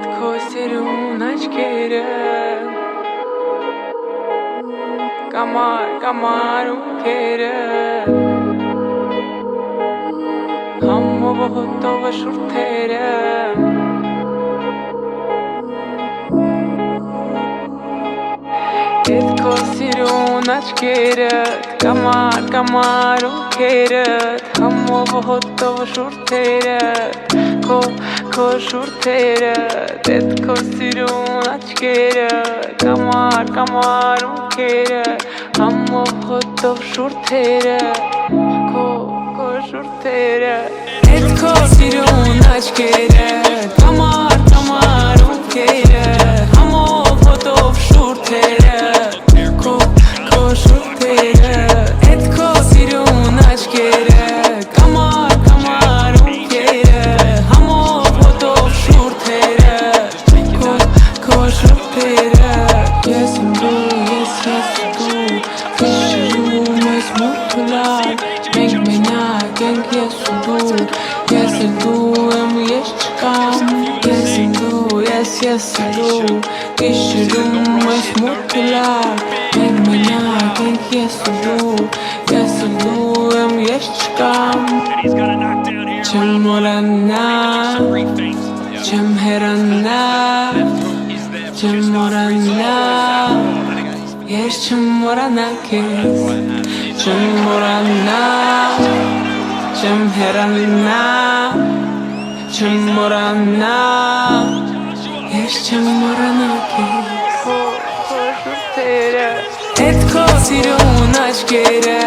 քո սիրուն աչքերը Կամար ունքերը Համով հոտով շուրթերը Ետ քո սիրուն աչքերը Կամար ունքերը Համով հոտով շուրթերը Քո շուրթերը Ետ քո սիրուն աչքերը Կամար ունքերը Համով հոտով շուրթերը Քո շուրթերը Ետ քո սիրուն աչքերը Կամար ունքերը Համով հոտով շուրթերը Քո շուրթերը Ետ քո սիրուն աչքերը Կամար ունքերը Համով հոտով շուրթերը Քո շուրթերը Ես եմ դու, ես դու Քշում ես մութլար Մենք մենակ ենք ես ու դու Ես էլ դու եմ ես չկամ Ես եմ դու, ես դու Քշում ես մութլար Մենք մենակ ենք ես ու դու Ես էլ դու եմ ես չկամ Չեմ մորանա Չեմ հեռանա Չեմ մորանա Ես չեմ մորանա քեզ Չեմ մորանա Չեմ հեռանա Չեմ մորանա Ես չեմ մորանա քեզ Քո շուրթերը Ետ քո սիրուն աչքերը